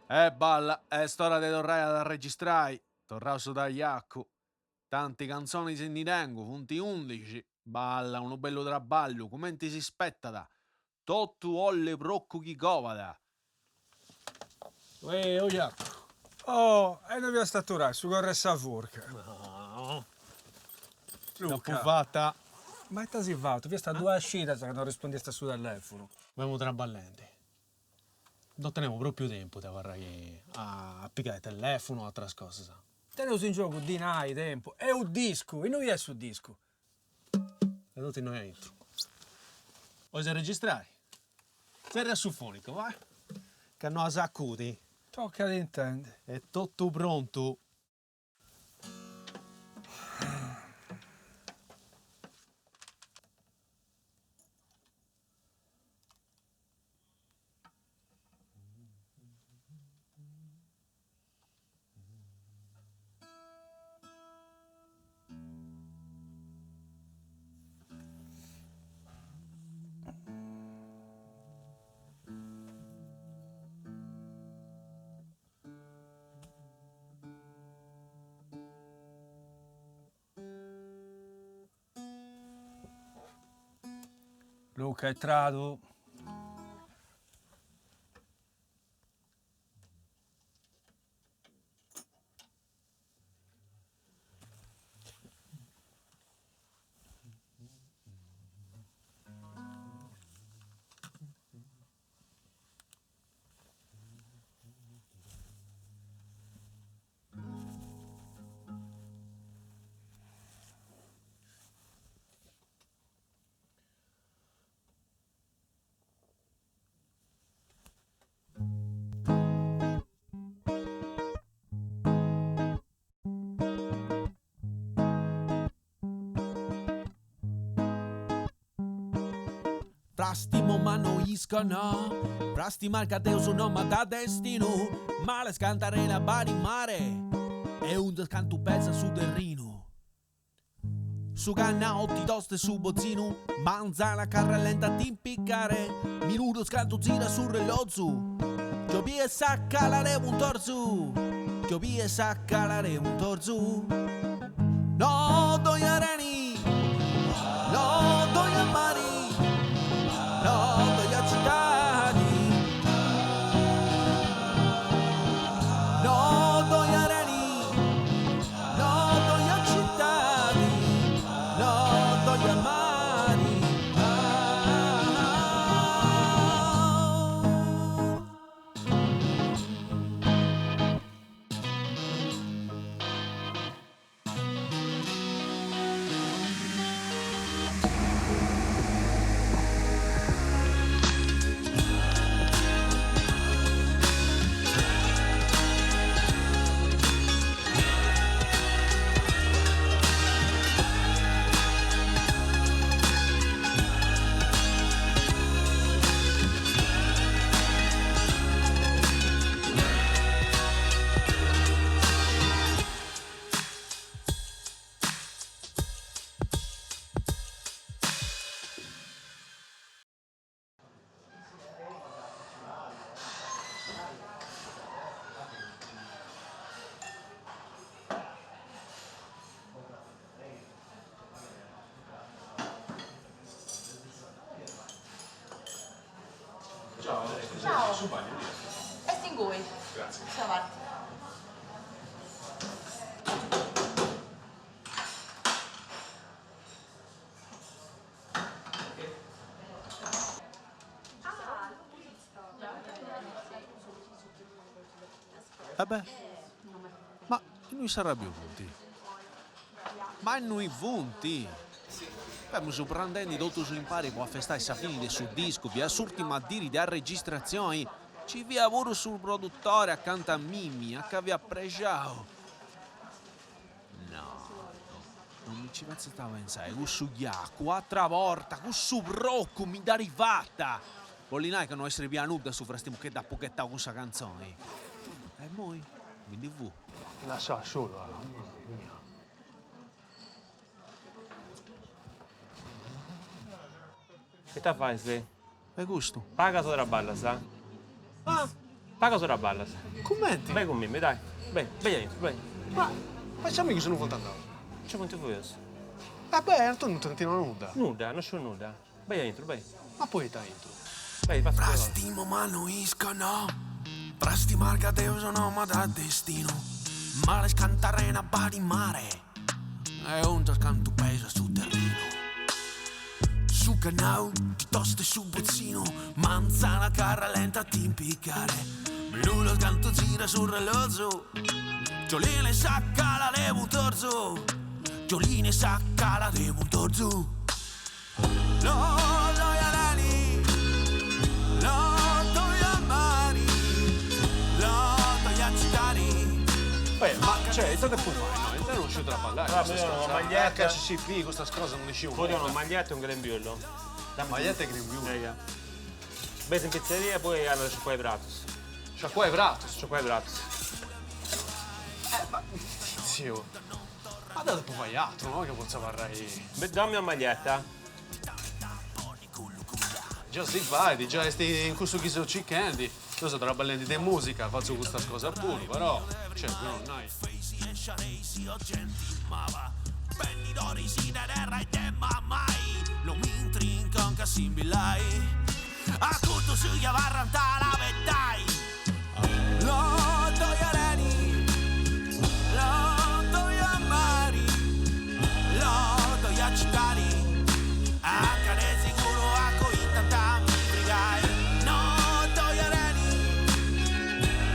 Balla, è storia di tornare a registrare. Torrao su tagliacco. Tanti canzoni se ne tengo, punti 11. Balla, uno bello traballo, come ti si spetta da. Tottu olle procco chi covada. Uè, oh Jaco. Oh, e non vi staturare, su corre essa forca. No. Luca, fatta. ma è si va? Tu vi sta due uscite se non rispondeste sul telefono. Abbiamo traballenti. Non teniamo proprio tempo da parlare a piccare il telefono o altre cose, sa. Tenuto in gioco di nai, tempo. È un disco, e non è sul disco. E tutti noi entro. Vuoi registrare? Sei suffonico, va? Che non saccuti. Tocca di intendere. È tutto pronto. Luca, è trato. Prastimo mano iscano, prasti marca Deus un da destino, male scantare la bari mare, e un descanto pezza su terreno. Su cannaotti toste su bozzino, manzana carra lenta di impiccare, minuto scanto gira sul relozzo, giovi e sa calare un torso, giovi e sa calare un torso. No, doi areni, no, doi mari. No, voglio cittadini. No, voglio areni. No, voglio cittadini. No, voglio mari. Ciao. Ciao. Su bagno. E singui. Grazie. Ciao avanti. Beh, ma noi saremmo punti. Ma noi punti. Mi sono prendendo tutto su impari per festare la fine sul disco, vi assurti a dire da registrazioni. Ci vi lavoro sul produttore accanto a Mimmi, a che vi ha pregiato. No, non mi ci penso a pensare, questo ghiacco, 4 volte, questo brocco mi dà rifatta. Volinai che non essere pianuta su frestiamo che da pochetta con questa canzone. E noi, quindi vu. Lascia solo. Che ta fai se? E gusto. Paga tua balla, sa? Ah, Pa cosa la balla? Commenti? Vai con me, dai. Vai dentro, vai. Ma facciamo che sono voltato. C'è quanto vuoi? Vabbè, tu non ti nuda. Nuda, non c'è nuda. Vai dentro, vai. Ma poi stai dentro. Vai, faccio le cose. Prastimo ma non iscono. Prasti marca Deo sono ma da destino. Male scantare una di mare. E un scanto pesa sul terreno. Su canao, piuttosto su bozzino. Manzana carra lenta a ti impiccare. Minuto scanto gira sul relozzo. Gioline sacca la devo un torso. Gioline sacca la devo un torso. Lo iarani, lo toiamari, lo toiacitari. Ma cioè, state pure no, te non uscito da ballare. Ah, io non ho maglietta. Che ci si figo, questa cosa non dicevo. Poi ho una maglietta e un grembiulo. Maglietta e grembiule. Ja. Beh, in pizzeria e poi hanno lasciato qua i bratos. Cioè, qua è vrato. Lasciato qua i bratos. Zio. Ma date pure vaiato, no? Che posso parlare. Beh, dammi una maglietta. Già si vai, già stai in questo che sono candy. Io sono traballando di musica, faccio questa cosa pure, però. Cioè, non hai. Penny d'ori si terra e te mai. Lo mi intrincan che si bilai. A tutto si varranta la vettai. Lo toiareni, lo toiamari, lo toiacitari. Anche ne sicuro a coi tanta mi brigai. No toiareni,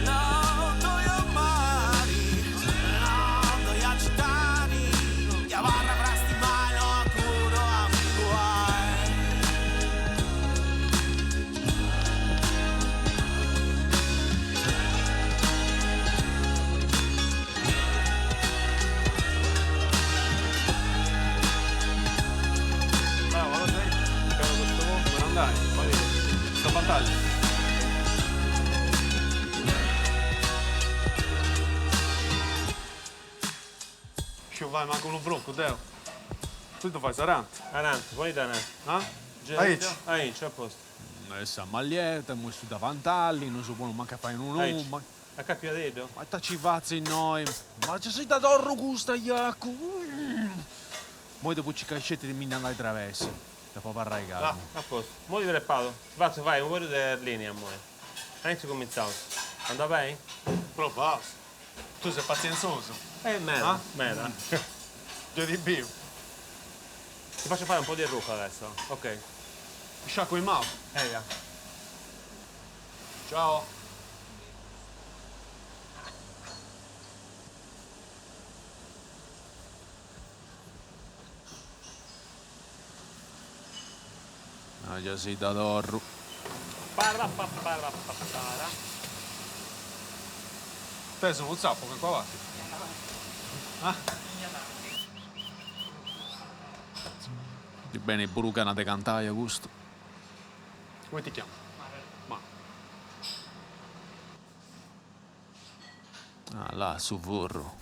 lo toiamari, lo toiacitari. Ya barra prasti mai no curo amico ai. Bravo, lo sei? Spero questo po'. Come non dai? Sta battaglia. Ci vai manco un brocco, Deo. Tu ti fai sarante, Avanti, poi da avanti. eh? Aici. Aici, a posto. Essa maglietta, mu su davantalli, non si può manca fare un Aici. ma A cappio dedo? taci vazzi noi. Ma ci sei da dorro gusta, Iaco. Poi dopo ci cascetti di minna ai travessi. Dopo parlare Ah, calmo. a posto. Mo di preparo. Vai, un po' di linea a moi. Anzi cominciamo. Andà bene? Però basta. Tu sei pazienzoso. Mena. Ah? Mena. Io di bio. Ti faccio fare un po' di rucca adesso. Ok. Sciacquo in mano. Ja. Ciao. Ah, già sei da dorro. Para, pa, para, pa, para. Te sono un zappo che qua va. Ah? Di bene, burucana de cantaia, gusto. Come ti chiami? Ma. Ah, là, su vorro.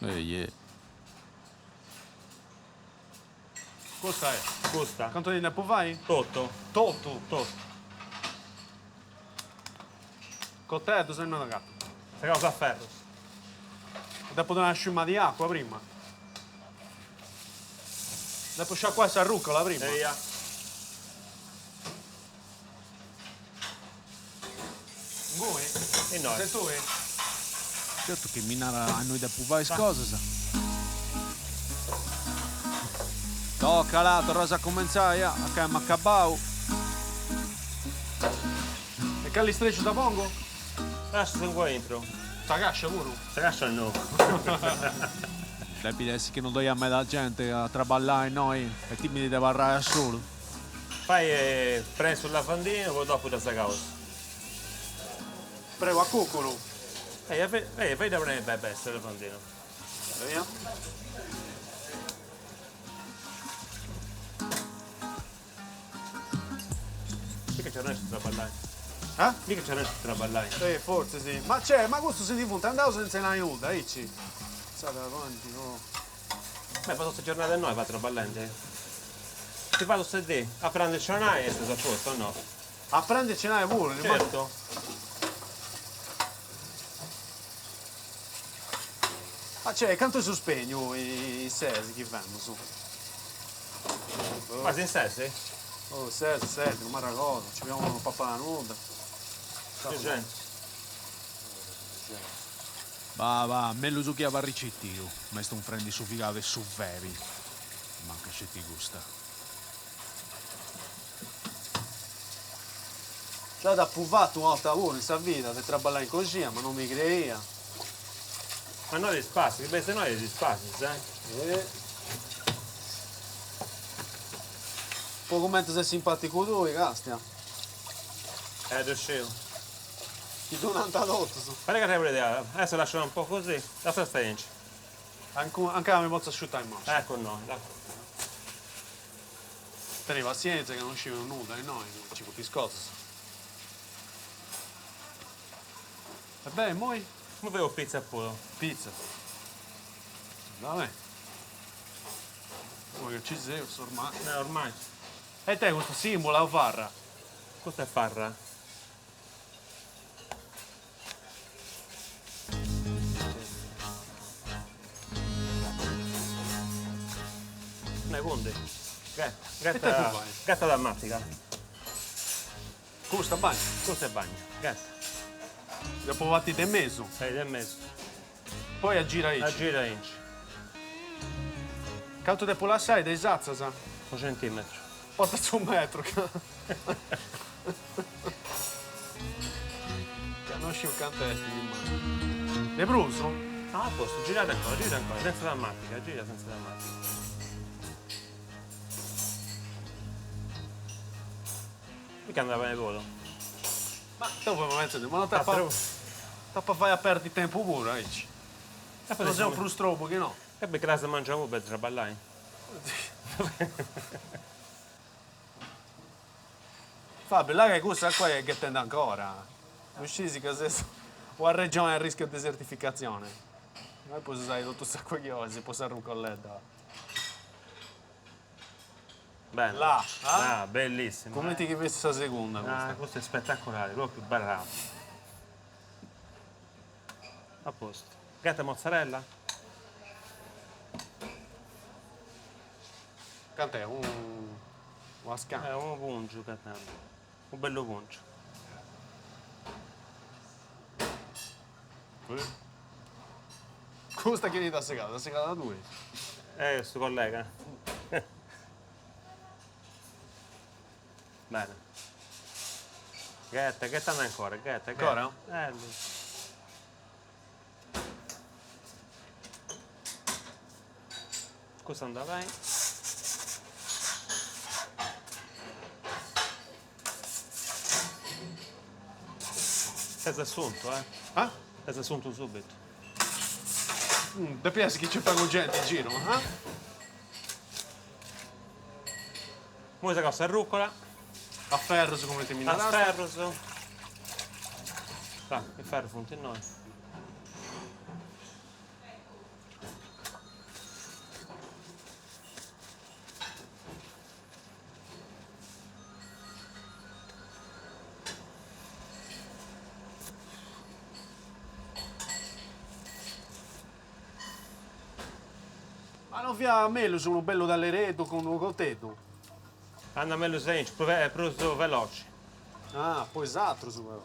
Ehi. Cosa è? Costa. Quanto di tempo vai? Totto. Totto. Totto. Con te tu sei una gatto. Sei cosa a ferro. Dopo una sciuma di acqua prima. Dopo sciacquare sta rucola prima. Ja. Voi? E noi. Sei tu? Certo che minare a noi da puvare cose, sa. Tocca là, torna a cominciare, a che mi accabau. E che li streccio da pongo? Lascia se qua dentro. Sta cascia pure. Se lascia no. Devi essere che non dai a me la gente a traballare noi e ti mi devi parlare da solo. Fai prendi sul lavandino, poi dopo da sta causa. Prego, a cuccolo. Fai da prendere beh, sul lavandino. Via. Mica c'è non traballare. Eh? Mica c'è non traballare. Forse sì. Ma questo si diffonde, andavo senza la nuda, dici? State avanti, no. Beh, passo questa giornata a noi, va traballante. Ti vado a sedere, a prendere il cenai e stai a posto, o no? A prendere ce n'hai pure, Certo. Ma c'è, quanto sospegno i sesi che vanno su? Ma sei in sessi? Oh, sesi, non mi raccomando, ci abbiamo un papà nuda. Che gente? Va, me lo giochiava a ricettino, ma sto un frendi su figave e su vevi. Manca se ti gusta. Già da puvato un'altra ora in sa vita, per traballare in così, ma non mi creia. Ma noi li spassi, beh se noi li spassi, sai? Poco mentre sei simpatico tu, Castia. Riuscivo. Ti do un antadotto su. Guarda che avrei idea, adesso lasciamo un po' così, la festa inci. Anche la mia bozza asciutta in mano. Ecco noi, dai. Tieni pazienza che non uscivano nuda e noi ci puoi scosso. E beh, moi? Come avevo pizza pure? Pizza. Vabbè. Poi che ci sei, ormai. Ormai. E te questo simbolo la farra? Questa è farra. Ne conti? Gatta. Gatta dammatica. Come sta bene? Questo è bagno. Gatta. Dopo fatti te messo. 6 e mezzo. Poi aggira La ici. gira inci. Quanto tempo la sai dei Zazza, sa? 1 centimetro. Porta su un metro. Che conosci un cantetti di mano. Le bruso? Ah, a posto, girate ancora, senza dammatica, gira senza dammatica. Mica andava bene volo. Ma dopo mi metto, ma non tappa fai a perdi tempo pure, dici. Non sei un frustrobo che no. E beh, che mangiamo per traballare. Fabio, là che questa qua è che tende ancora. Non scesi che se o a regione a rischio di desertificazione. Noi poi sai tutto questa qua che si può usare un colletto. Bello. Là, Ah, bellissimo. come ti hai messo la seconda Ah, questa? questo è spettacolare, proprio bravo. A posto. Gatta mozzarella? Cant'è? Un ascano. Un puncio, gattando. Un bello puncio. Come sta chiedendo a segata? Da segata da due. Sto collega. Bene. Gatta ancora, gatta. Ancora? Lì. Cosa andava in? Sei assunto, eh? Ah? Sei assunto subito. Ti piace che ci fanno gente in giro, eh? Questa cosa è rucola, A ferro su come ti a minarasta. ferro su. Il ferro funte in noi. Ma non via melo sono bello dalle reto con un coteto. Anda meglio semplice, prodotto veloce. Ah, poi esatto su però.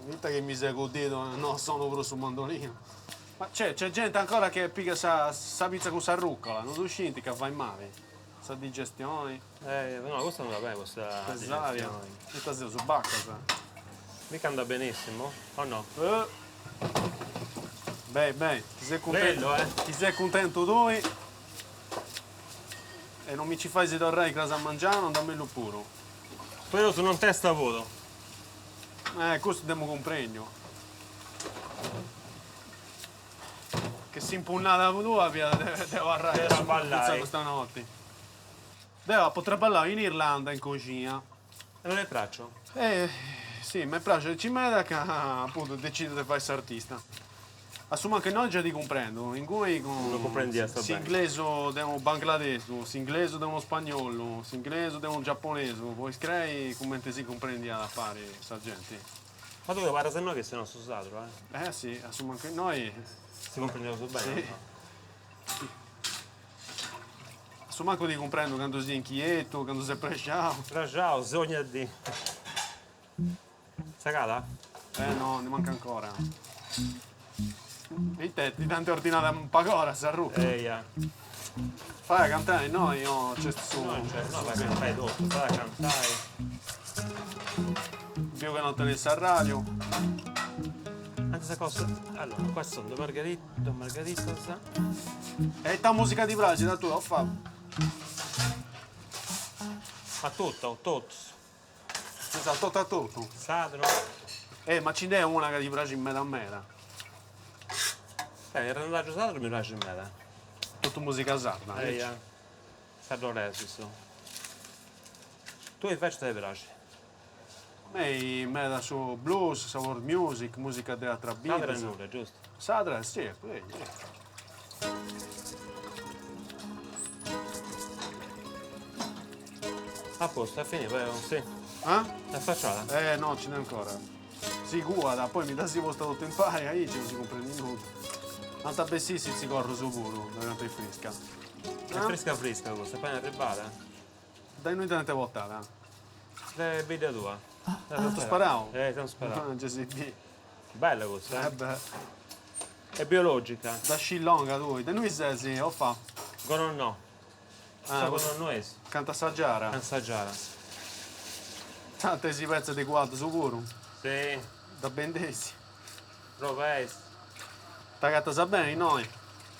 Vita che mi sei godito, no, sono proprio su mandolino. Ma c'è gente ancora che pica sa pizza con sa rucola, non riuscite che fa male. Sa digestione, No, questa non va bene, questa pesaria. digestione. Tutta su bacca, sa. Mica anda benissimo, o no? Beh, ti sei contento? Bello, Ti sei contento tu? E non mi ci fai se torrai casa a mangiare, non dammelo pure. Però sono un testa a volo. Questo devo comprendere. Che si impugnata con tua via, devo arrabbiare Devo ballare. questa notte. Devo potrei ballare in Irlanda in cucina. E non le braccio? Sì, mi piace ci mette che appunto decide di fare questo artista. Assumo che noi già ti comprendo, in cui Lo comprendi, sta si bene. inglese devo bangladesh, si inglese devo spagnolo, si inglese devo giapponese, poi crei come ti si comprendi a fare questa gente. Ma tu che parla se no che sei nostro sadro, eh? Sì, assumo anche noi. Si comprendiamo su bene, Sì. no? Assumo anche di comprendo quando sei inquieto, quando sei presciato. Però ciao, sogna di... Sacata? No, ne manca ancora. E te, di tante ordinate un pagora, Sarrucco. Eia. Fai a cantare, no, io c'è su. No, fai tutto, fai a cantare. Più che non tenesse a radio. Anche se cosa... Allora, qua sono due margaritas. E sta musica di Brasi da tu, ho fatto. Ma tutto. Esatto, tutto. Sadro. Ma ce n'è una che ti piace in mera. Il randaggio sadro mi piace in me, Tutta musica sarda. Eia. Sadro resiso. Tu invece te piace? A me da su blues, soul music, musica teatra Sadro è beat. nulla, giusto? Sadra, sì, A posto, è finito, poi sì. È facciata? No, ce n'è ancora. Si guarda, poi mi dà si posta tutto in pari, ahí non si comprende nulla. Tanta bessissima si corre su puro, da quanto è fresca. È fresca questa, poi è arrivata. Dai noi tante volte, Le video tua. Ti sparavo? Ti hanno sparato. Non ci si vede. Bella questa, Beh, È biologica. da scillonga tu, da noi sei sì, ho fa. Con no. Ah, Con un nuez. canta assaggiare. Assaggiare. Tante si pezzi di quadro su puro, Sì. da bendesi. Rovessi. Ta gatta sa bene noi.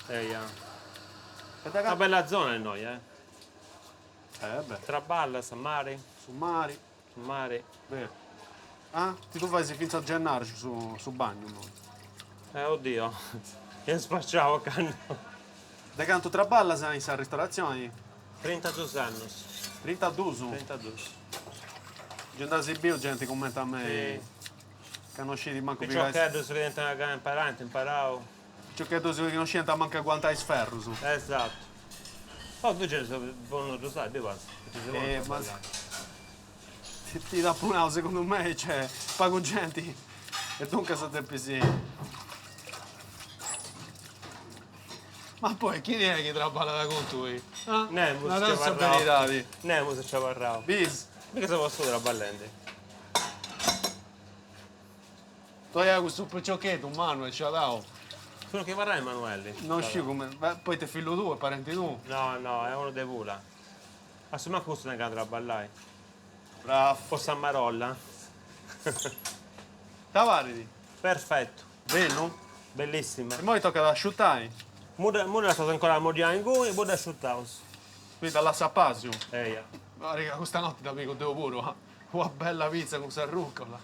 Eia. E da Una gatta... bella zona è noi, beh, Traballa, Sammari. su mari, Mare. vero. Ti tu fai finza a gennaio su bagno noi. Oddio. Io spacciavo canno. Da canto traballa sai in ristorazioni? 32 anni. 32. 32. Gente si bio, gente commenta a me. Sì. Che non scende manco più. Perciò che si diventa una imparante, imparavo. Ciò che tu si non scende manca quanto hai sferro su. Esatto. Oh, due giorni sono buono giusto, due passi. Ma ti dà punao secondo me, cioè, pago gente e dunque sono tempi sì. Ma poi chi è che traballa da con tu? Nemo La si nostra parrà. verità. Nemo si ci parrà. Bis, Mica se posso dire a ballente. tu hai questo picciochetto, un Manuel, ce l'ho. Sono che parrà Emanuele. Non sci come, poi te figlio tu, è parenti tu. No, è uno dei Pula. Assomma questo ne cadrà a ballare. Bravo. O San Marolla. Tavaridi, Perfetto. bello? Bellissima. E poi tocca da asciuttare. Ora è stato ancora a modiare in cui e poi da Shoothouse. Qui dalla Sapasio. Eia. Ma raga, questa notte da amico devo pure. Una bella pizza con sarruccola.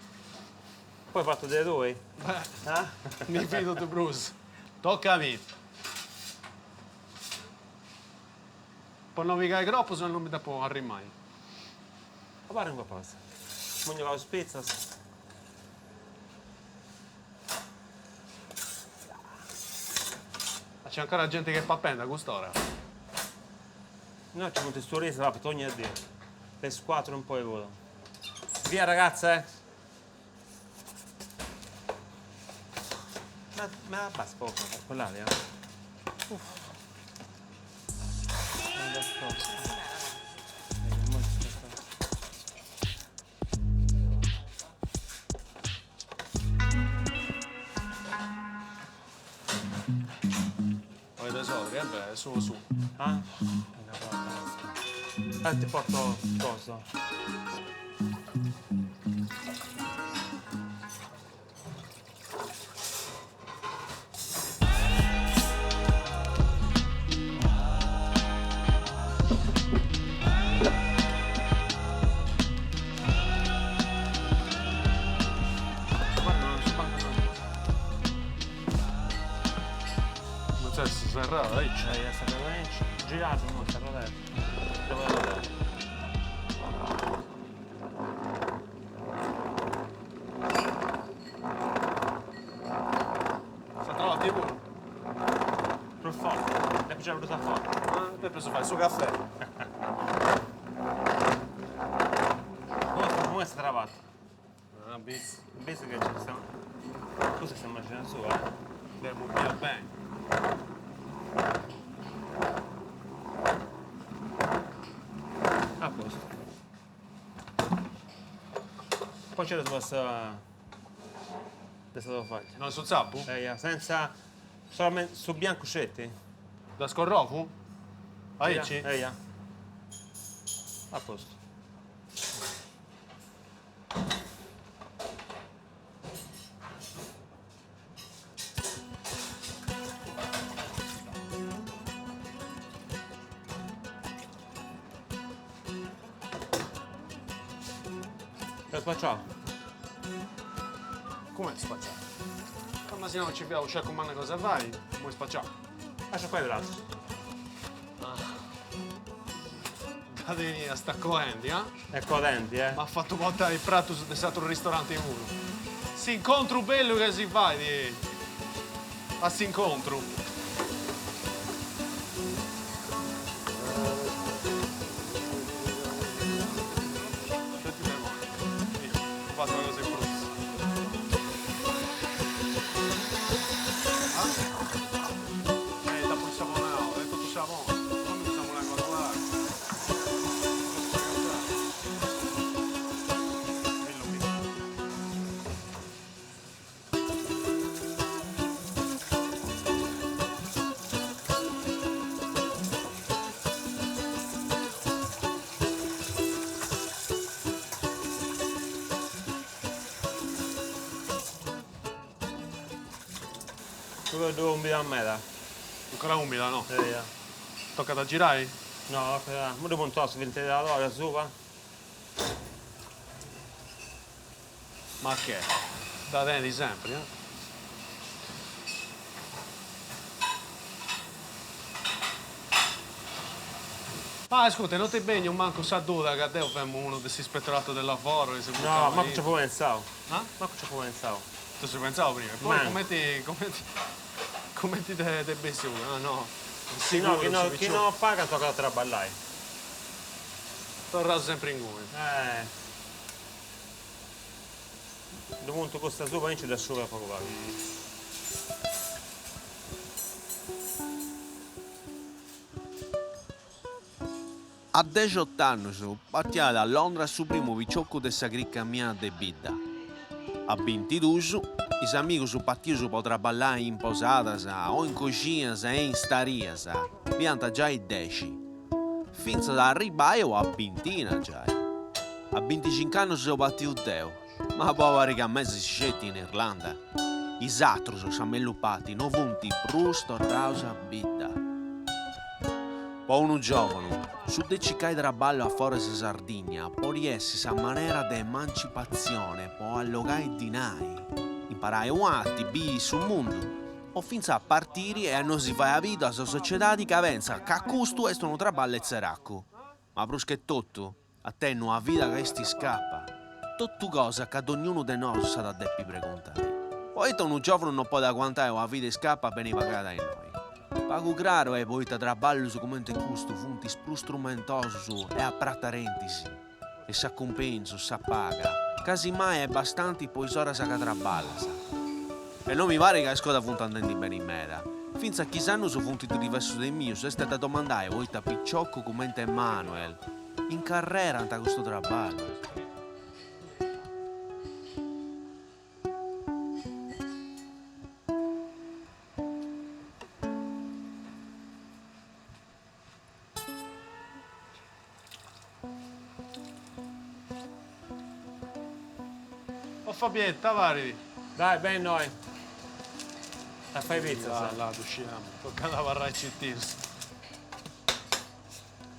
Poi hai fatto dei due. Beh, mi fido di Bruce. Tocca a me. Poi non mi cai troppo, se no non mi da può arrimare. Ma pare un qualcosa. Mugno la spezza. Ma c'è ancora gente che fa penda a quest'ora. No, c'è un testurese, va, per ogni dire. Le squattro un po' e volo. Via ragazze. Ma basta poco, per quell'aria. Poi tesori, beh, su. Ah? Ti porto cosa? Guarda, non si manca nulla. Non c'è si serrata, dai. È stato girato, non sta roletto. Devo vedere. Sta trovando tipo. Per forza, è già venuto a fare. Te hai preso fare il suo caffè. Come è stato travato? una bis. Visto che ci stiamo... Cosa stiamo mangiando su, Devo più bene. A posto. Poi c'è la tua... Adesso devo fare. Non sul zappo? Senza... Solamente su biancocetti. Da scorrofu? Aici? A posto. Lo spacciamo. Come spacciare? Come se non ci abbiamo c'è comanda cosa fai? Come spacciare? Lascia qua il braccio. Date a sta coendi, eh? È codenti, Mi ha fatto portare il prato su un ristorante in uno. Si incontro bello che si fa di... A si incontro. Senti le mani. Via, ho fatto una cosa in brutta. Dopo il saponao, è tutto sapone. Come usiamo una cosa là? Dove devo un a me, Ancora umida, no? dai. Tocca da girare? No, ora devo un tosto, ventilatore, su, va? Ma che? Da te di sempre, eh? Ma ascolta, non ti begni un manco sa duda che a te abbiamo uno dell'ispettorato del lavoro. No, ma che ci può pensare? Ah? Ma che ci può pensare? Tu ci pensavo prima. E poi Ma- come ti te bessi uno? Ah no. Sì, no, chi non paga tocca da traballare. Torna sempre in gomito. Dovuto questa sopa non ci da asciugare poco poco. A 18 anni partiamo da Londra su primo picciocco di questa cricca mia de bidda. A 22 i amici partiti per traballare in posadas o in cucina e in starias. Pianta già i 10. Finza da arrivare a 20 già. A 25 anni sono partito Deo, ma poi che a mezzo si scetti in Irlanda. I altri sono ammellupati, non vunti prusto, rausa, bidda. Poi un giovane, su de cicai traballo a Forest Sardegna, poi riessi a maniera di emancipazione, poi allogare dinai, imparare atti, bi sul mondo, o finza a partire e a non si fa la vita a società che pensa che a questo è un traballo e zeracco. Ma più che tutto, a te non ha vita che ti scappa. Tutto cosa che ad ognuno di noi sa da deppi precontare. Poi un giovane non può aguantare la vita scappa per pagare da noi. Pago caro e poi traballo su come in questo funti più strumentoso e a prattarentisi. E sa compenso, sa paga. Casi mai è bastante poi sora sa che traballa, sa. E non mi pare che esco da funtandenti bene in mera. Finza chissà non su funti diverso del mio, se state a domandare voi da picciocco come Emanuel. In carriera anta questo traballo. Oh Fabietta, vari. Dai, ben noi. La fai pizza, Là, sa? là, usciamo. Tocca da varrà i cittis.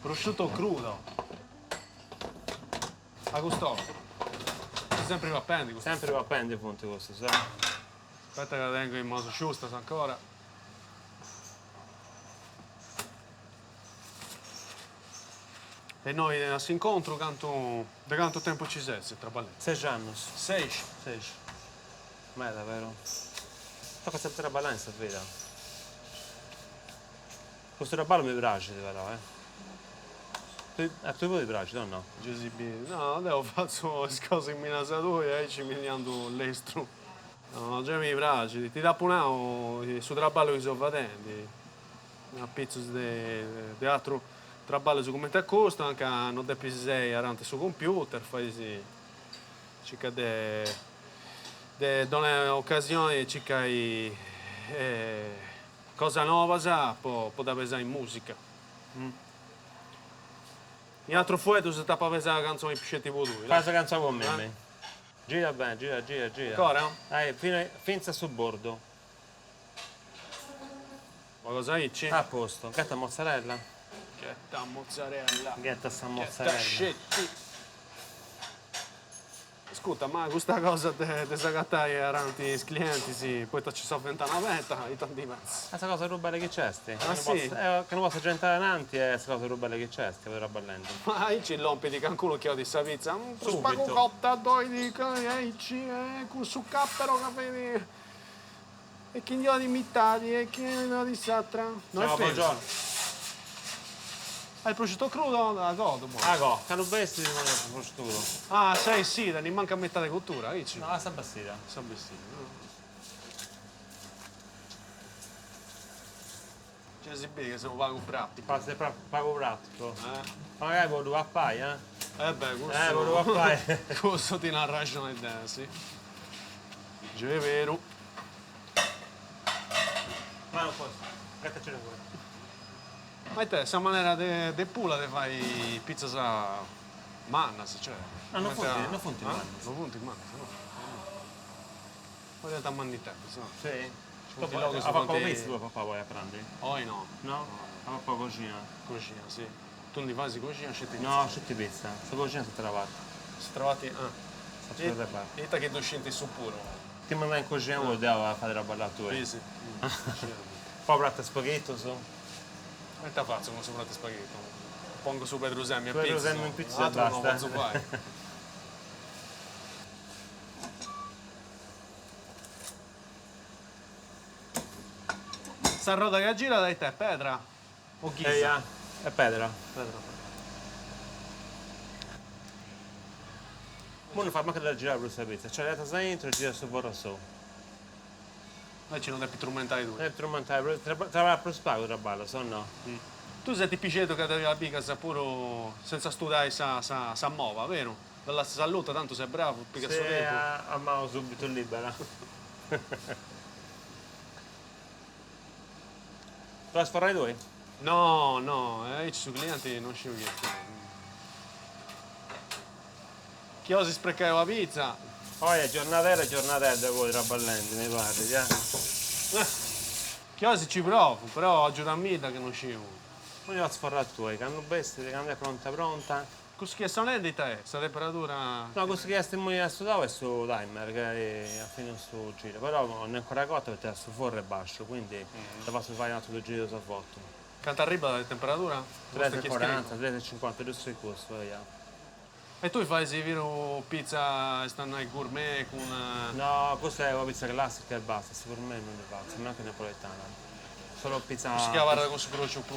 Prosciutto crudo. A gusto. Sempre va pendi questo. Sempre va a pendere punti questo, sa? Aspetta che la tengo in modo giusto ancora. E noi si incontro da quanto tempo ci sei, tra balletti? 6 anni. 6. 6. Ma è davvero? Tocca sempre traballare in sta vita. Questo traballo mi piace, però, A tu vuoi piace, no? Gesù bene. No, adesso faccio le cose in minasatura e ci miliando l'estro. No, già mi piace. Ti da punao su traballo che sto facendo. A pezzo di altro traballo su come ti accosta, anche non devi sei arante su computer, fai sì. Cica donne occasioni, cica cosa nuova sa, può da pesare in musica. In altro fuoco si sta per pesare la canzone più scetti tu. Fai questa canzone con me. Gira bene, gira. Ancora? Finza sul bordo. Ma cosa dici? A posto. Gatta mozzarella. Getta mozzarella. Gatta sta Getta mozzarella. scetti. Ascolta, ma questa cosa di sagattare aranti i clienti, sì, poi ci sono una vetta e tanti mezzi. Questa cosa rubale che c'è, sti. Ah, sì? Che non posso entrare avanti è questa cosa rubale che c'è, sti, vedo ballando. Ma io ci lompi di canculo che ho di sta pizza. Subito. Spago cotta, doi di con su cappero che vedi. E chi gli ho di imitati e chi ne ho di satra. Non Ciao, è peso. buongiorno. Hai il prosciutto crudo? La godo, buono. Ah, go. Cano bestia di prosciutto. Ah, sei sì, ne manca metà di cottura, dici? No, sta bastita. Sa vestito, no? Cioè si vede che sono vago pratti. Pago pratico. Eh? Magari vuoi due appai, eh? Beh, volevo fare. questo ti ha ragione di te, sì. Già è vero. Ma non posso. Gattaci da fuori. Ma te, questa maniera di pula ti fai pizza sa mannas, cioè. Ah, non funti mannas. Non funti mannas, no. Poi da manni te, so. Sì. Funti A logo su papà quanti- questo tuo papà vuoi prendere? Poi no, No? A papà cucina. cucina, sì. Tu non ti fai cucina, scetti No, scetti pizza. Sto cucina sotto la parte. Si trovati, Sto per te parte. e che tu scendi su puro. Ti mandai in cucina vuol dire a fare roba alla tua. Sì, sì. Poi prato spaghetto su. E te faccio come sopra te spaghetti. Pongo su Pedrusemi e Pedrusemi pizza. in pizza Altro e non basta. posso fare. Sta roda che gira dai te, Petra? O ghisa? Eia. E Pedro. Petra. Ma non fa manco da girare questa pizza. Cioè, la tassa dentro e gira su borra su. Noi ci non devi più strumentare tu. Tu non mantai, tra per spago tra ballo, se no. Tu sei tipicetto che devi la pica sa pure senza studiare sa muova, vero? Dalla salute tanto sei bravo, pica Se suo tempo. a mano subito libera. Lo sforrai due? No, no, ci sono clienti non ci voglio. Chi osi sprecare la pizza? Oh, è giornatella voi tra ballenti, mi parli, eh? Chi osi ci provo, però oggi da mita che non ci vuole. Non ho sforrato tu, che hanno bestie, che hanno è pronta. Così che sono di te, sta temperatura. No, questo che stiamo a studiare è su timer, che è a fine sto giro. Però non è ancora cotta perché il forno è basso, quindi la posso fare un altro due giri sul vuoto. Quanto arriva la temperatura? 3,40, 3,50, giusto il costo, via. E tu fai se vero pizza stanno ai gourmet con No, questa è una pizza classica e basta, per me non ne faccio, neanche napoletana. Solo pizza... si chiama con su croce più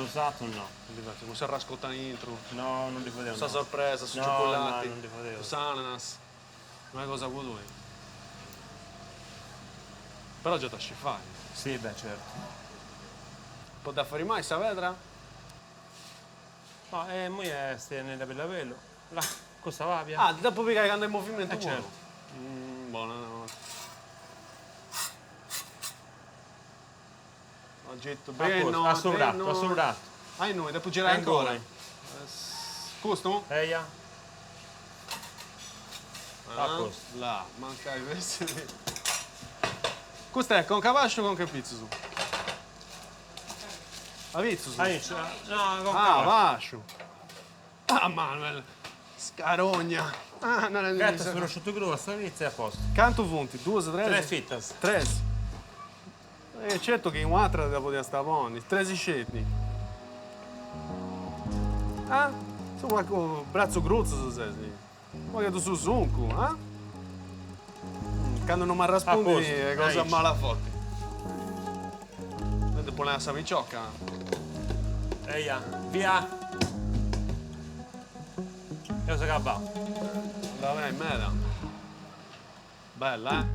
Esatto, no. con si rascotta intro, No, non li vedevo. sta sorpresa, su No, cioccolati, no, non li vedevo. su ananas. Non è cosa vuoi tu. Però già ti fai. Sì, beh, certo. Può da fare mai sta vedra? No, mo stai nella bella velo. Là, questa va via. Ah, dopo che andare in movimento certo. Buonanotte. Oggetto A bene, posto, a sovratto. Ah, noi, dopo girare ancora. Ancora. Customo? Eia. A posto. Là, manca i vestiti. Questo è con cavallo o con che pizza su? La pizza su? No, con Ah, vascio. Ah, Manuel. Scarogna. Ah, non è Gatta sul prosciutto crudo, sta pizza è a posto. Canto punti? 2, 3? 3 fittas. 3. Certo che in un'altra dopo di sta buoni. 3 scetti. Ah? Insomma, con braccio gruzzo su sei. Ma che tu su zunco, ah? Quando non mi rispondi posto, è cosa dai. mala fotti. E dopo la savicciocca. Eia, via. Io sono cavallo. Vabbè, in meta. Bella, eh?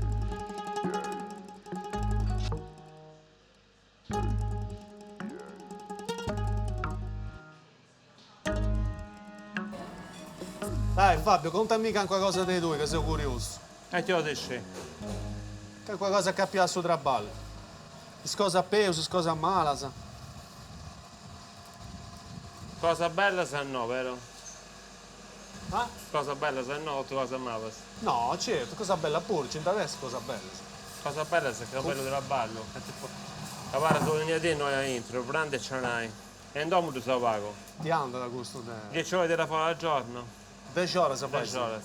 Dai Fabio, contami qualcosa dei due che sei curioso. E ti lo dici? Che qualcosa che abbia sul traballo. Scosa a peso, scosa a malasa. Cosa bella se no, vero? Ah? Cosa bella se no, tu cosa malas? No, certo, cosa bella pure, ci interessa cosa bella. Cosa bella se che bello della ballo. La guarda, tu venire di noi a intro, prende e ce n'hai. E in domo tu sei pago. Ti anda da questo te. 10 ore di fuori al giorno. 10 ore se fai. 10 ore.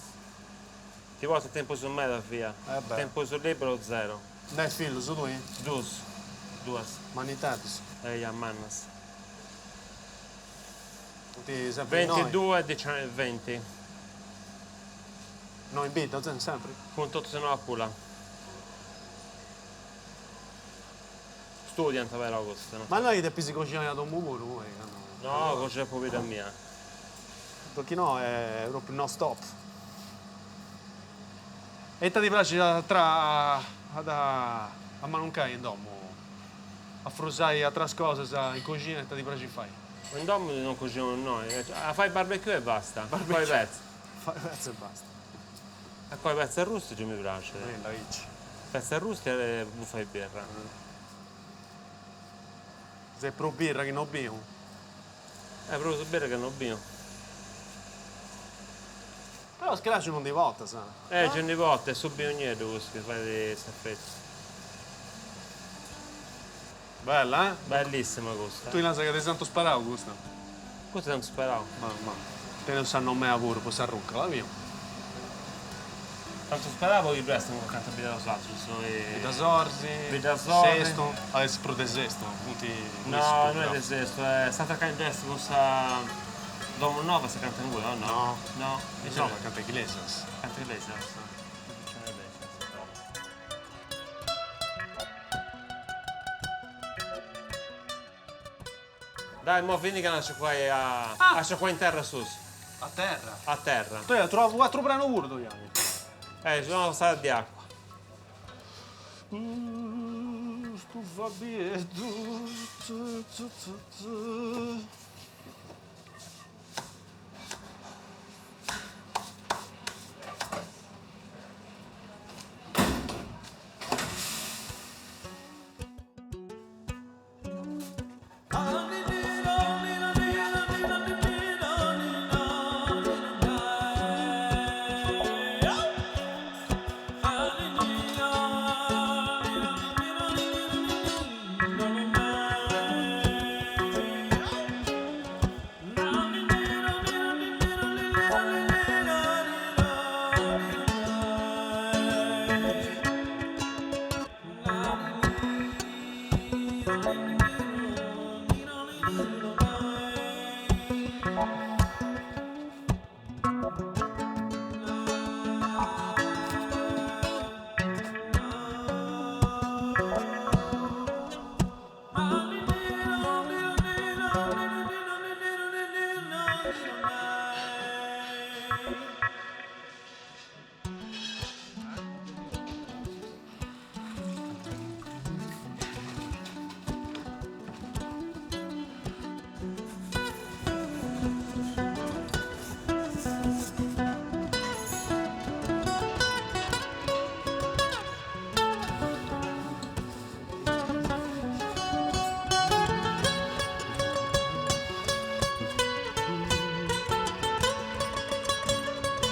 Ti porta tempo su me da via. beh. Tempo sul libro zero. Dai figlio, su tu, eh? Due. Manitatis. E a mannas. Ti sempre in noi. 22 e 20. Noi in vita, sempre. Punto se no a pula. Studiano però questo, no? Ma noi ti pisi cucinare da un muro, noi. No, cosa c'è vita mia. Perché no, è proprio non stop. E ti piace tra a manuncare in domo? A frusare altre cose in cucina e ti piace fare? In domo non cuciniamo noi. Fai barbecue e basta. Poi pezzi. Fai pezzo e basta. E poi pezzi arrosti mi piace. La dici. Pezzi arrosti e buffa di birra. Se pro birra che non bevo. Proprio su birra che non bevo. Però scratch non di volta, sa. C'è ogni volta, è su bioniere che fai di saffretti. Bella, eh? Bellissima questa. Tu in casa che ti sento sparavo questa. Questo non speravo. Ma. Te ne sanno me a pure, può sarrucca, la mia. Tanto speravo che presto non canta Vita da Sazzo. Vita Sorzi. Vita Sorzi. Sesto. Adesso pro de sesto. Punti. No, non è del sesto, è stata cantata questa. Domo 9 si canta in quello, no? No. No, No, ma canta Iglesias. canta Iglesias. Dai, mo fini che nasce qua nasce qua in terra sus. A terra. A terra. Tu hai trovato 4 brano pure, Togliani. Ci sono state di acqua. Sto Fabietto.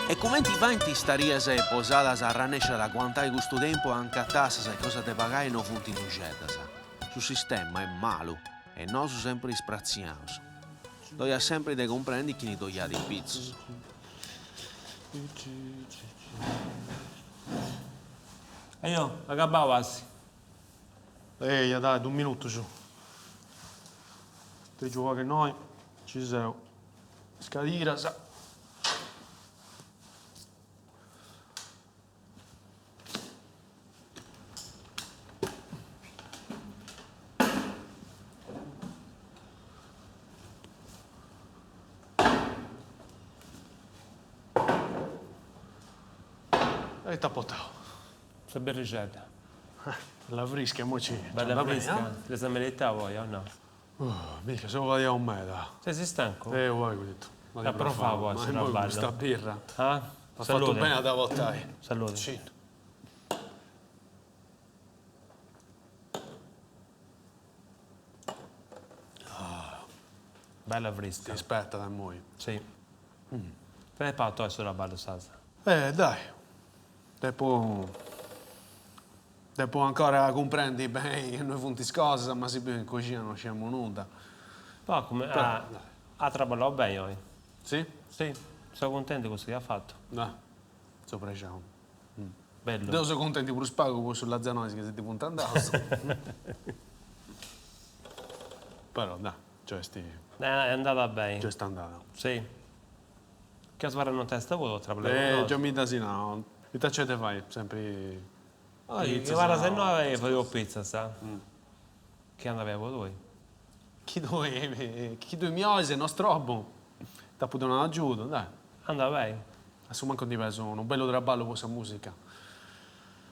E come ti va in ti staria se posata a rannesce da quantai questo tempo anche a tassa se cosa te pagai non funti in uscita, sa. Su sistema è malo e noi su sempre sprazziamo. Doi sempre de comprendi chi ne togliati il pizzo. E io, acabavassi. Ehi, dai, 2 minuti su. Ti gioca che noi ci siamo. Scadira, sa. E t'ha portato. Sono ben ricetta. La frisca, mo ci... Bella va bene, fresca. Presa merità voi o no? Mica, se vado a un meta. Sei stanco? Vuoi, ho detto. La profa poi, se non ballo. Sta birra. Ah? Ha fatto Salute. bene da voltare. Salute. Sì. Bella Ti fresca. aspetta da noi. Sì. Fai patto adesso la ballo salsa. Dai. Dopo ancora comprendi bene che noi funti cose, ma se in cucina non siamo nulla. Poi come... Ha traballato bene oggi. Sì? Sì. Sono contento di questo che ha fatto. Dai. Sopra diciamo. Bello. Io sono contento per spago poi sulla zanosi che si ti punta addosso. Però dai, cioè È andata bene. sta andata. Sì. Che svarano testa voi traballato? Già mi dasi no. Mi tacete fai sempre. Che guarda se no facevo pizza, sa? Che andava lui? Chi due miosi, il nostro robo. T'ha potuto un aiuto, dai. Andava bene. Adesso manco di peso, un bello traballo con questa musica.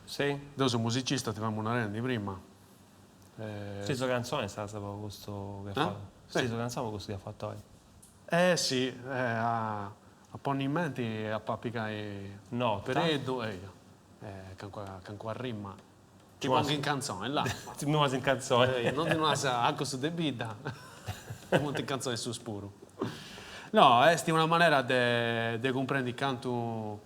Sì. Io sono musicista, ti fanno una rendi prima. Stesso canzone sa sapevo questo che ha fatto. Sì. Stesso canzone questo che ha fatto oggi. Sì, a ponni in mente a pappicare No, pereddo con qua rima. Ti ma pongo sì. in canzone, là. Ti muovi in canzone. Non di una anche su debita. Molto in canzone su spuro. No, è una maniera di comprendere quanto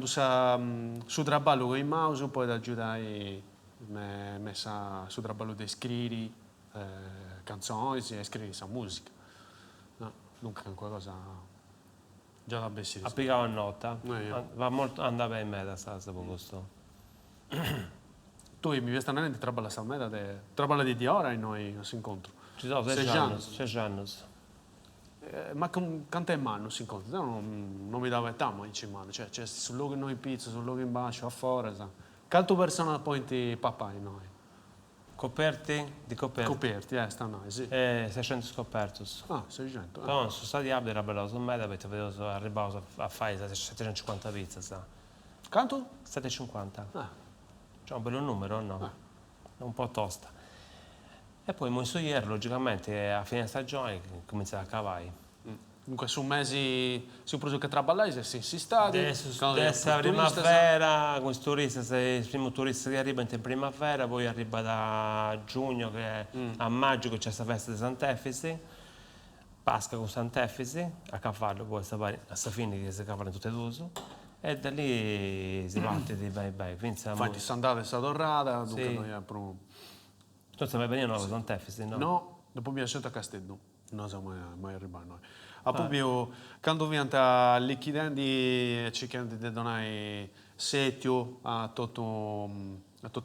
sa su traballo con il mouse poi da aiutare messa su traballo di scrivere canzoni e scrivere sa musica. No, dunque è qualcosa già da bessi. Applicavo a nota. Io. Va molto, andava in meta sa sapevo questo. Tu mi stanno di traballa sta meta traballa di ora e noi si incontro. Ci sono 6 anni. 6 anni. Ma quanto è mano si incontra? Non mi dava età ma in mano, cioè sul luogo noi pizza, sul luogo in bacio, a fuori, sa. Quanto persone poi ti papà in noi? Coperti? Di coperti? Coperti, sta noi, sì. 600 scoperti. 600. Però sono stati abili, era bello su meta perché vedevo arrivavo a fare 750 pizze, sa. Quanto? 750. Ah. C'è un bello numero, no? È un po' tosta. E poi Monsoier, logicamente, a fine stagione comincia a cavare. Comunque su mesi si è preso che traballai se si stati. Adesso la primavera, con i turisti, se il primo turista che arriva in primavera, poi arriva da giugno, che a maggio che c'è questa festa di Sant'Efisi, Pasqua con Sant'Efisi, a cavallo, poi a fine che si cavano tutte e due. E da lì si parte di vai. Infatti Sant'Efisi è stata orrata, dunque Sì. noi abbiamo... Tu sei mai venuto a Sant'Efisi, no? No, dopo abbiamo scelto a Castello, non siamo mai arrivati noi. Proprio quando viene liquidando cercando di donare setio a tutto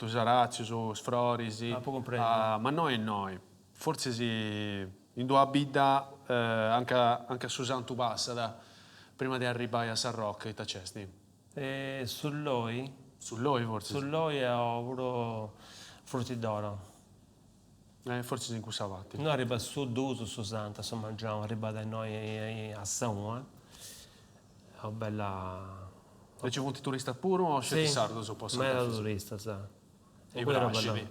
Sarazio, su Sfrorisi, può comprendere. ma noi. Forse in due abita anche su Santo Bassa, prima di arrivare a San Rocco, tacesti. E sull'Oi? Sull'Oi forse. Sull'Oi ho avuto frutti d'oro. Forse in Cusavati. Noi arriva a sud uso su Santa, insomma, mangiamo, arriva da noi a Saua. È una bella... E ci vuoi turista puro o scendi sardo su posto? Ma era turista, sa. E Quello era brasci, bello.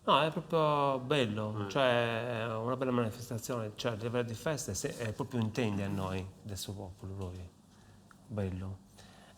No, è proprio bello, cioè è una bella manifestazione, cioè a livello di festa è proprio intendi a noi, del suo popolo, lui. Bello.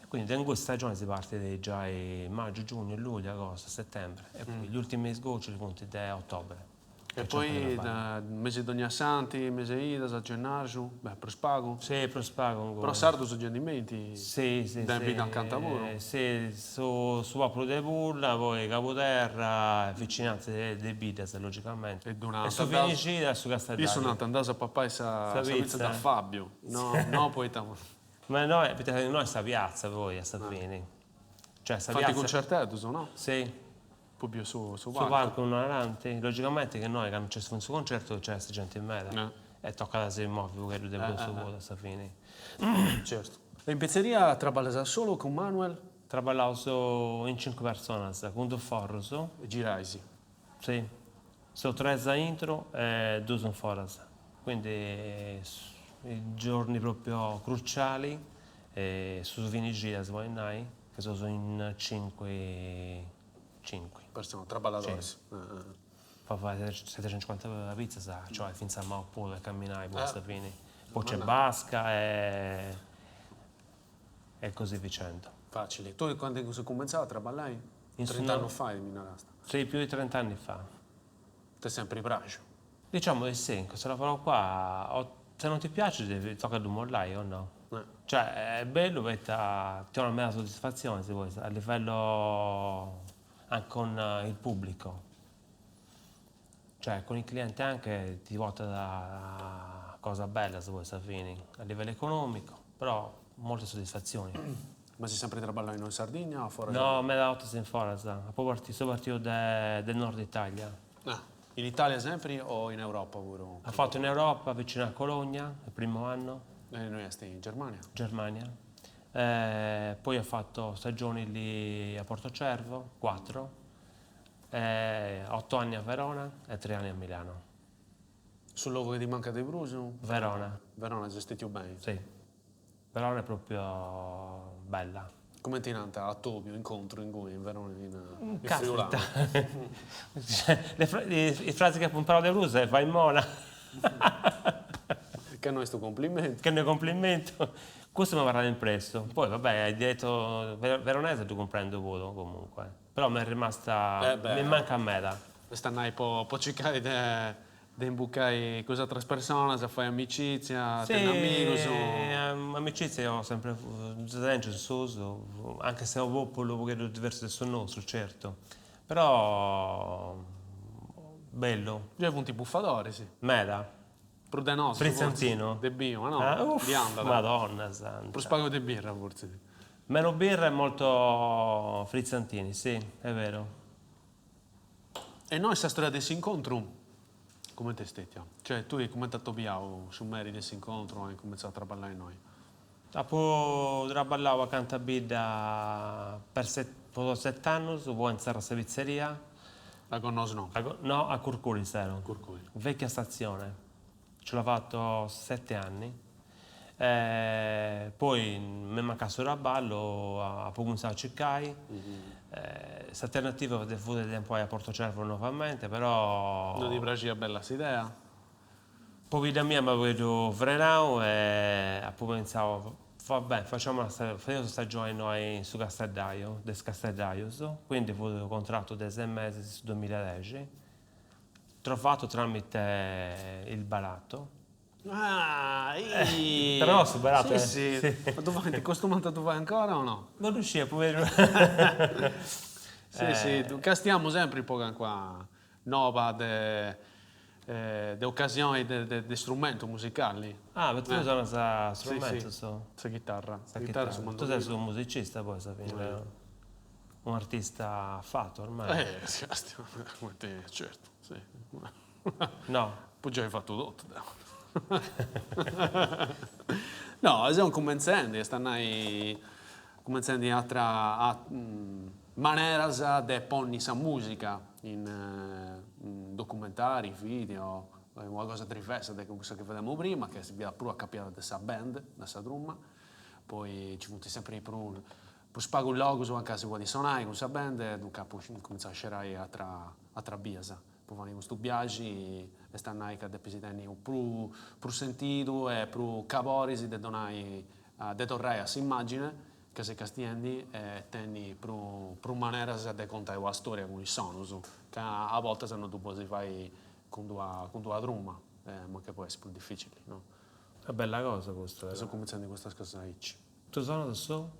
E quindi in questa stagione si parte già in maggio, giugno, luglio, agosto, settembre e poi gli ultimi sgocci li punti da ottobre. E poi da mese di ogni santi, mese Ida, a gennaio, per spago. Sì, per spago ancora. Però sardo sono giardimenti. Sì. Da vita al Cantavoro. Sì, su Popolo de Pulla, poi Capoterra, vicinanze dei Bidas, logicamente. E su Finicida e su Castellario. Io sono andato a papà e sa pizza da Fabio. No, poi Ma noi sta piazza poi a Sapini. Cioè sta fatti piazza. concertato, no? Sì. Proprio su Su palco non avanti, logicamente che noi quando c'è questo concerto c'è questa gente in meta e tocca da si muove perché lui deve su vuoto a Sapini. Certo. E in pizzeria traballa solo con Manuel? Traballavo in 5 persone, con 2 forros. E giraisi. Sì. Sono 3 a intro e 2 sono fuori. Quindi i giorni proprio cruciali E su Vinigia Svoinai, che sono in 5. Persone, traballadori. Poi fai 750 pizze, cioè finza a pure camminare, basta fini. Poi c'è no. Basca e così vicenda. Facile. Tu quando hai cominciato a lavorare? In 30 Sud- anni fa in Minarasta. Sì, più di 30 anni fa. Ti sempre braccio. Diciamo di sì, questo lavoro qua, se non ti piace tocca di mollare o no? Cioè è bello perché ti dà una mera soddisfazione se vuoi, a livello anche con il pubblico. Cioè con i clienti anche ti porta da cosa bella se vuoi Safini, a livello economico, però molte soddisfazioni. Ma sei sempre lavorato in Sardegna o fuori? No, me da 8 in forza, poi sono partito del nord Italia. In Italia sempre o in Europa pure? Ho fatto in Europa, vicino a Cologna, il primo anno. Noi stiamo in Germania. Germania. Poi ho fatto stagioni lì a Portocervo, 4, 8 anni a Verona e 3 anni a Milano. Sul luogo che ti manca di Bruso? Verona, Verona gestito bene. sì. Verona è proprio bella. Come ti nanta a Tobio, incontro in cui in Verona in Caspita. Friulano? Le frasi che imparo di Bruce fai in mona. Che noi sto complimento. Che ne complimento. Questo mi verrà impresso. Poi vabbè, hai detto veronese tu comprendo voto comunque. Però mi è rimasta. Mi manca a me da. Questa noi può cercare di imbucare con altre persone, se fai amicizia, Sì, ten amigos. amicizie ho sempre su, anche se ho un popolo che diverso da nostro, certo. Però bello. Io avevo un tipo buffadore, sì. Meda. Prudenoso. Frizzantino. De bio, ma no. Uff, Di andata. Madonna santa. Per spago di birra, forse. Meno birra e molto frizzantini, sì, è vero. E noi questa storia di questo incontro, come ti stettia? Cioè, tu hai commentato Biao su merito di questo incontro, hai cominciato a lavorare in noi. Dopo traballavo a Cantabida per 7 anni, poi in questa pizzeria. La conosco no. No, a Curculi ero. Curculi. Vecchia stazione. Ce l'ho fatto 7 anni. Poi mi è mancato il ballo, ho cominciato a cercare. Questa alternativa ho fu del tempo a Portocervo nuovamente, però. Non ti piaceva bella questa idea? Poi vita mia mi avevo frenato e poi pensavo, vabbè, facciamo una stagione noi su Castellaio, del Castellaio, quindi ho avuto un contratto di 6 mesi sul 2010, trovato tramite il baratto. Però ho superato. Sì. Ma tu ti costumato tu vai ancora o no? Non riuscivo, povero. Sì, castiamo sempre un po' qua, nova de occasioni di strumenti musicali. Ah, perché tu sono sa strumento, Sa chitarra. Sa Chitarra chitarra. su Tu sei un musicista poi, sapete, vero? Un artista fatto ormai. castiamo, certo, sì. No. Poi già hai fatto tutto. No, siamo cominciando, stanno cominciando altre maniere di porre la musica in documentari, video, una cosa diversa da quello che vedevamo prima, che si vede più a capire questa band, da questa drum, poi ci vuole sempre più spago il logo anche se vuoi suonare con questa band, dunque poi comincia a scerare altra biasa. Poi vanno questi viaggi e stanno che depositano più sentito e più cavorisi di donare di tornare a questa immagine che si castiendi e tenni più maniere di contare la storia con i soni che a volte se non tu puoi fare con due drum ma che può essere più difficile, no? È una bella cosa questo. Sto cominciando questa cosa qui. Tu suoni adesso?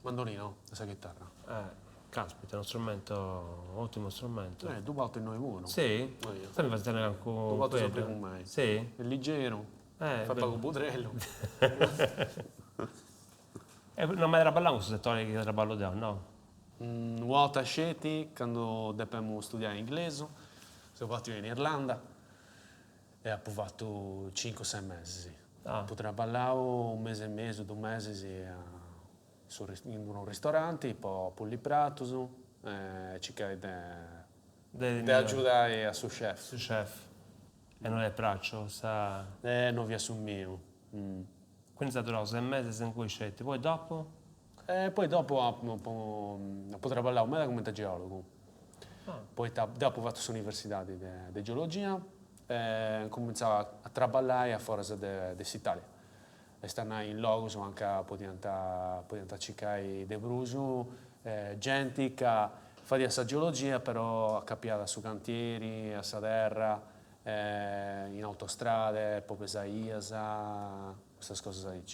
Mandolino, questa chitarra. Caspita, è uno strumento, ottimo strumento. Due volte noi uno. Sì? Sempre per tenere anche un Due volte sempre con me. Sì? È leggero, fa poco budrello. Non mi era ballato questo settore che era ballo da no? Una volta scelti, quando dobbiamo studiare inglese, sono fatto in Irlanda e ho fatto 5-6 mesi. Potrei ballare un mese, 2 mesi in un ristorante, poi lì prato, cercare di aiutare a suo chef. Su chef. E non è braccio, sa. Non vi assumio. Quindi è durato 6 mesi in cui scetti. Poi dopo? E poi dopo ho trabalhau me come geologo. Poi dopo ho fatto l'università di geologia e cominciavo a lavorare a fora dell'Italia. E stavo in logos anche potendo cercare di Brusu, gente che faceva questa geologia però capiva su cantieri, a terra, in autostrade, poi Isaías, queste cose lì.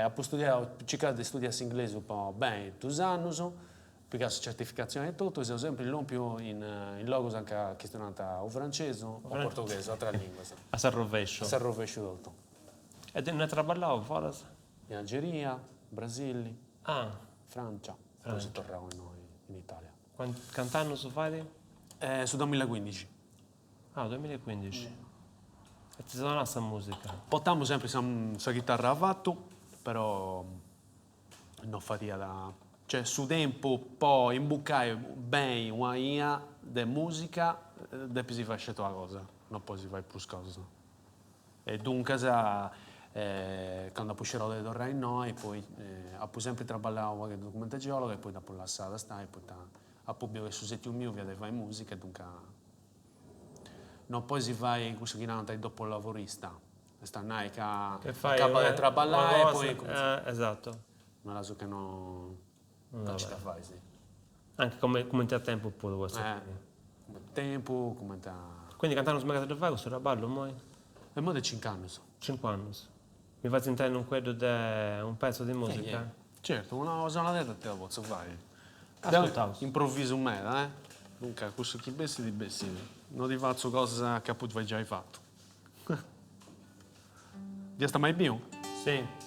Ho cercato di studiare inglese un po' bene 2 anni, perché ho certificazione e tutto, e ho sempre non più in logos anche questionata o francese o portoghese, altre lingue. A San Rovescio. A San Rovescio tutto. E ne lavoravo fuori? In Algeria, Brasile, Ah, Francia, poi si tornava noi in Italia. quanti anni su fai? Su 2015. Ah, 2015. E ti sono rimasta musica? Portiamo sempre questa chitarra a fatto, però non fatica da... Cioè, su tempo poi imbucare bene una linea di musica, dopo si fa scelta la cosa, non poi si fa più cosa. E dunque, quando puscerò le torre in noi, poi ho sempre lavorato qualche documento geologo e poi dopo lasciato stare, poi ho pubblicato su sito mio via di fare musica e dunque non poi si fa questo che non è dopo il lavorista. Sta nai che fai capo di traballare e poi esatto. ma la so che non ci da fare, sì. Anche come a tempo pure questo. Come tempo, come Quindi cantando su Magazine del Vago, questo era bello, mo? e mo di 5 anni. 5 anni. Mi fai sentire un quello di un pezzo di musica? Certo, una cosa detta te la posso fare. Ascoltavo. Improvviso me, Dunque, questo chi bessi di bessi. Non ti faccio cose che appunto già hai fatto. Già sta mai più? Sì.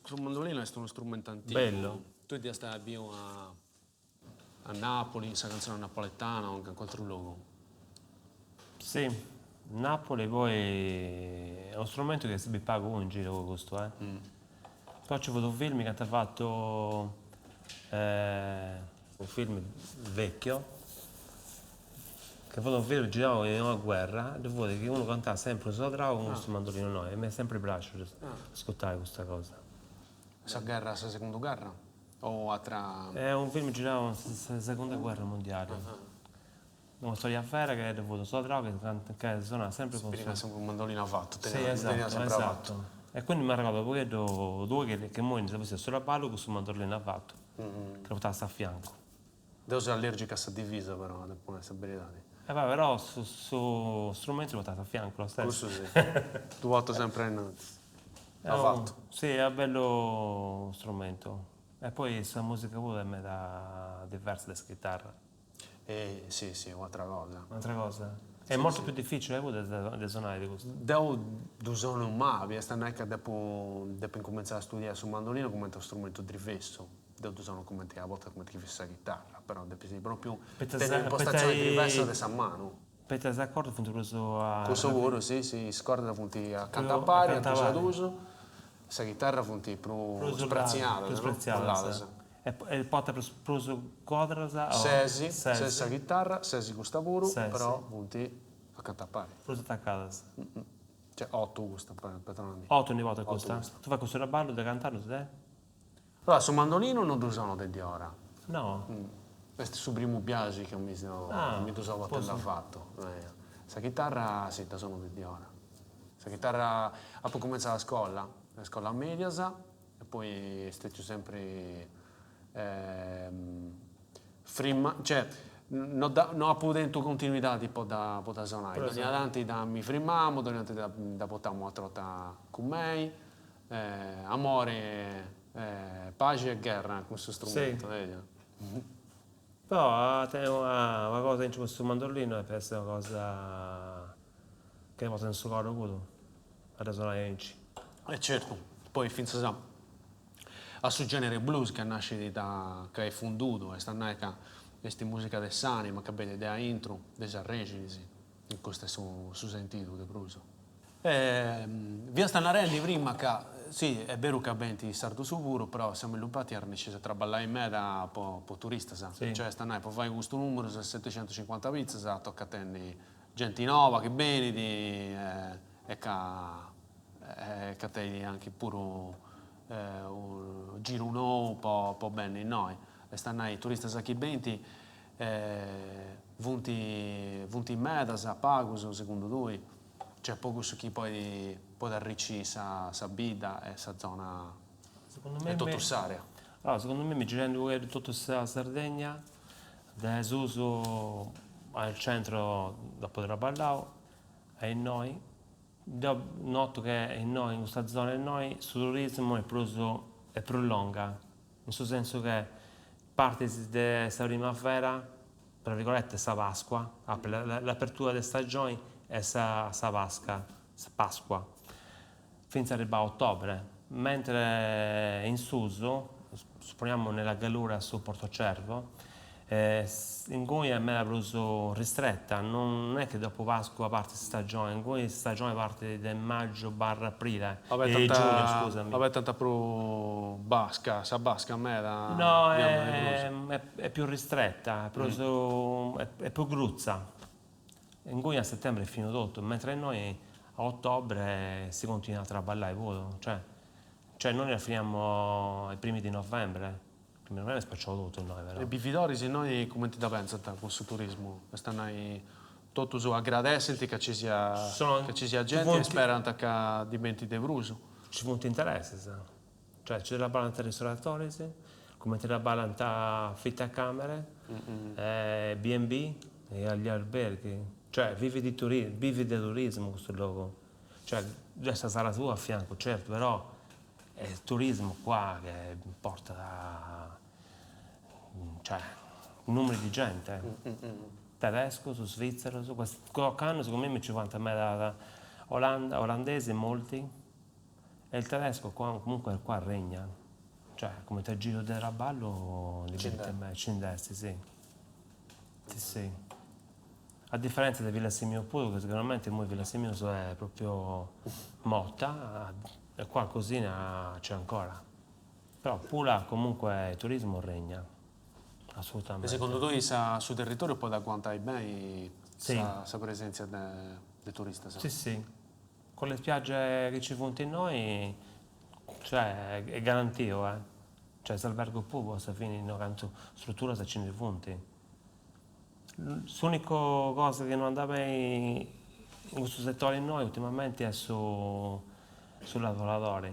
Questo mandolino è uno strumento antico. Bello. Tu ti stai più a Napoli, questa canzone napoletana o anche in qualche luogo? Sì, Napoli poi è uno strumento che si paga in giro con questo, Poi ho fatto un film che ha fatto un film vecchio, che ha fatto un film girato in una guerra, dove che uno cantava sempre sulla trava con questo mandolino noi, e mi è sempre piaciuto ascoltare questa cosa. Questa guerra, questa seconda guerra? O altra... È un film girato nella seconda guerra mondiale. Una storia vera che è dovuta solo droga che suona sempre con Prima sempre un mandolino fatto, Sì, teneva sempre esatto. fatto. E quindi mi ricordo poi due che muoiono se fosse solo a ballo con su mandolino a fatto. Che lo portava a fianco. Devo essere allergica a questa divisa però, dopo questa abilità. E poi però su strumenti lo portava a fianco lo stesso. Questo sì. Tu voto sempre in... Ha fatto. Sì, è un bello strumento. E poi questa musica pure è meta diversa da chitarra. Sì, un'altra cosa. Un'altra cosa. È molto più difficile pure da suonare di questo. Devo usare un mavi, questa non è che dopo cominciare a studiare sul mandolino come uno strumento diverso. Devo usare come a volte come ti fissa la chitarra, però devi proprio tenere un'impostazione diversa da mano. Per te d'accordo funziona preso a... Con sicuro, sì, scorda funti a cantare, a usare d'uso. Questa chitarra funti più spraziata, più spraziata. E porta preso quadrasa? Sesi, stessa chitarra, sesi con lavoro, Sesi. però funti a cantare. Preso attaccata. Cioè 8 gusta per 3 anni. 8 ogni volta costa? Tu fai questo ballo da cantare, te? Allora, sul mandolino non usano di ora. No. Questo su primo biasi che mi usavo attendo fatto. Questa chitarra sì, da sono di ora. Questa chitarra ha poi cominciato la scuola media, e poi steccio sempre cioè non ha dentro continuità tipo da suonare. Ogni avanti da mi firmiamo, ogni avanti da portiamo a trota con me, amore, pace e guerra con questo strumento. Sì. Però una cosa in questo mandolino è per essere una cosa che porta nel suo corpo pure, a suonare in C. Certo, poi finza a suo genere blues che nasce che è fonduto, e sta questa musica del sani, ma che bella idea intro, dei arreggi, in questo su sentito di Bruso. Via Stanarelli prima che, sì, è vero che abbiamo sardo sicuro, però siamo illupati a necessità di traballare in me da po' turista, sa? Sì. Cioè Stanai, poi fai questo numero, 750 pizze, sa, tocca a te gente nuova, che bene, e che te anche pure un giro un po' bene in noi. E stanno turisti qui benti, vunti in metas, a Pagus, secondo lui, c'è poco su chi poi arricci sa bida e sa zona e tutto s'area. Allora, secondo me mi girando tutta la Sardegna, da Suso al centro dopo della Ballao, e noi, noto che in questa zona noi, il turismo è prolunga, nel senso che parte della primavera, tra virgolette, sa Pasqua, l'apertura delle stagioni è sa Pasqua, fino ad arrivare a ottobre, mentre in Suso, supponiamo nella Gallura su Portocervo, in cui è mera proprio ristretta, non è che dopo Pasqua parte stagione, in cui stagione parte da maggio/aprile e giugno, scusami. Vabbè, tanta pro basca, sa basca a me da... No, è più ristretta, è più gruzza, in cui a settembre è finito tutto, mentre noi a ottobre si continua a traballare il cioè noi la finiamo ai primi di novembre. Non è spacciato tutto noi, però. E Bividori, se noi come ti da pensa con questo turismo? Stanno tutto su agradecenti che ci sia gente e sperano che diventi devruso. Ci punti interesse, sa? Cioè c'è la balanta ristoratori, sì? Come ti la balanta affitta a camere, B&B e agli alberghi. Cioè vivi di turismo questo luogo. Cioè adesso sarà tu a fianco, certo, però è il turismo qua che porta numeri di gente. Tedesco, su svizzero, su questo anno secondo me 50 da olandesi molti, e il tedesco comunque qua regna. Cioè come te giro del raballo Cindersi, sì. Sì. A differenza di Villa Semiopulo, che sicuramente Villa Semioso è proprio morta, e qualcosina c'è ancora. Però Pula comunque il turismo regna. Assolutamente. E secondo te sul territorio poi da quanto hai bene questa presenza del turista? Sì, sì. Con le spiagge che ci fonti noi, Cioè, è garantito, eh. Cioè, se albergo pubblico, se fini no canto struttura, se ci punti. L'unica cosa che non andava in questo settore in noi ultimamente è sul lavoratori.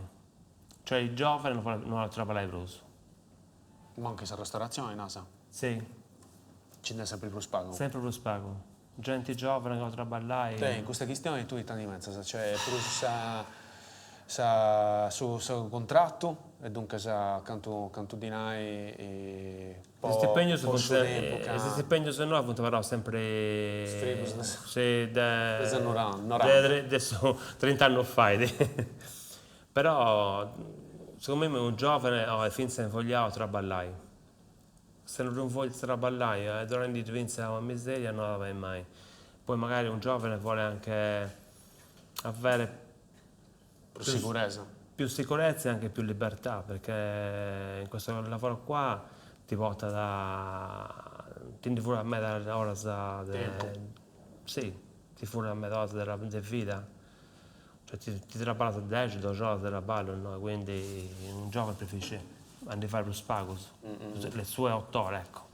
Cioè, i giovani non la trovano più. Ma anche se restaurazione, NASA, Sì, ci dà sempre più spago. sempre più spago. Gente giovane che la trova In questa questione tu di mezzo, cioè pure su contratto e dunque sa canto di noi e Gli stipendi sono noi appunto però sempre se adesso 30 anni fa però secondo me un giovane è finito invogliato a traballare. Se non vuoi traballare durante di vince una miseria non la vai mai. Poi magari un giovane vuole anche avere più sicurezza e anche più libertà, perché in questo lavoro qua ti porta ti fuori a me dall'ora ti fuori a me della vita. Cioè ti trabalha 10-12 ore di lavoro, no? Quindi un giovane preferisce andare a fare più spago, le sue 8 ore, ecco,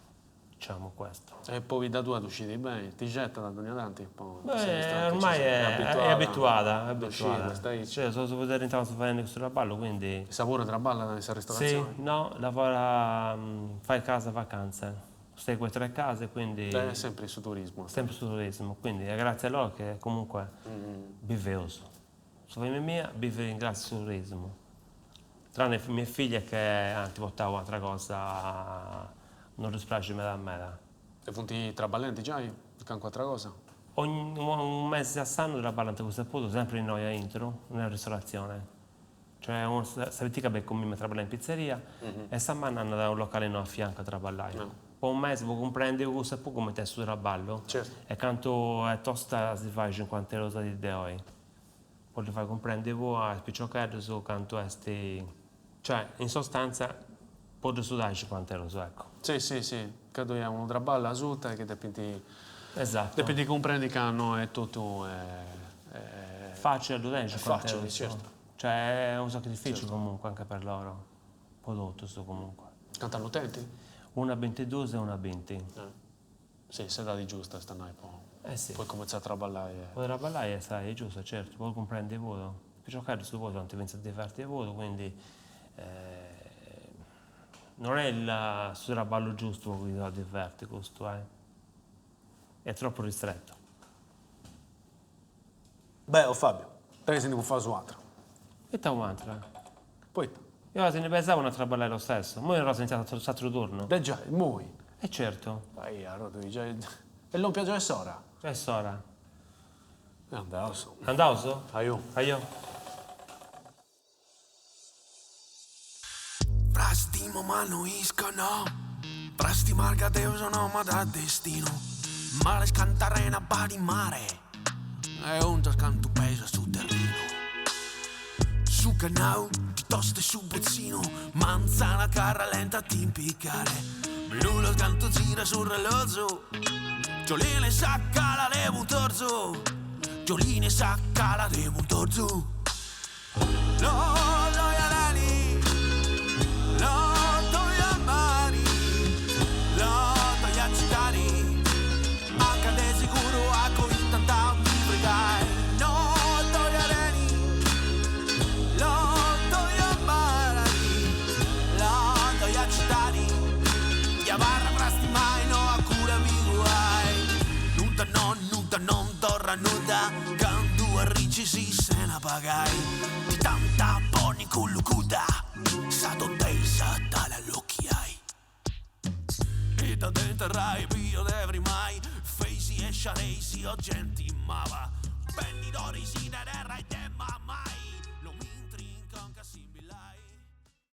diciamo questo. E poi da tua usciti bene, ti getta da Doni Adanti? Ormai è abituata. Stai... Cioè, sono vedere intanto sto facendo questo lavoro, quindi... Sa pure traballa nella ristorazione? Sì, no, lavora, fai casa vacanze, segue 3 case, quindi... È sempre su turismo. Sempre su turismo, quindi è grazie a loro che comunque vive oso. Sono mia, vive grazie al turismo. Tranne le mie figlie che ti portavo un'altra cosa, non rispecchio da me. E punti traballenti già? Can qualche cosa? Un mese a anno traballante questo punto, sempre in noi a intro, nella ristorazione. Cioè, sapete che come mi traballa in pizzeria e stamattina hanno da un locale a fianco a traballare. Poi un mese può comprendere questo punto come te su traballo. Certo. E quanto è tosta si fa 50 euro di deo. Poi li fai comprendere voi a spicciocare su quanto è Cioè, in sostanza, può sudare 50 euro, ecco. Sì. Credo che uno traballa a sutta che dipende... Esatto. Dipende comprendi che hanno è tutto... Facile da dare 50 euro. Certo. Cioè, è un sacrificio comunque anche per loro. Prodotto sto comunque. Cantano utenti? Una 22 e una 20. Sì, se dà di giusta sta noi poi. Sì. Poi cominciare a traballare. Poi traballare, sai, è giusto, certo. Poi comprende il voto. Per giocare su voto non ti pensi a divertirti il voto, quindi... non è il traballo giusto che ti diverti questo, è troppo ristretto. Beh, Fabio, te se ne può fare su altro. E te un'altra? Poi, Io se ne pensavo a traballare lo stesso, ma io ero iniziato l'altro turno. già, muovi. E certo, Vai, allora, e non piace a Sora? è Sora. Andato. Andato? Aiù. Prastimo ma non iscono, prasti marca Deo sono ma da destino. Male scantare una bari mare, e un scanto pesa sul terreno. Su canao, piuttosto su bozzino, manzana carra lenta a ti impiccare. Blu scanto gira sul relozzo, Gioline sacca la levo un torso, Gioline sacca la levo un torso. No, Iarani, no, toia mari, no, toia citari, manca de sicuro a coi tanta brigai. No, toia reni, no, toia mari, no, toia citari, ya barra prasti mai no a cura mi guai. Nuda non torra nuda, quando arrici si se la pagai. Di tanta poni cullucuda, sa dottesa tala l'occhiai. E da dentro rai pio devri mai, feisi e sciaresi o genti mava. Pendidori si da terra e temma mai.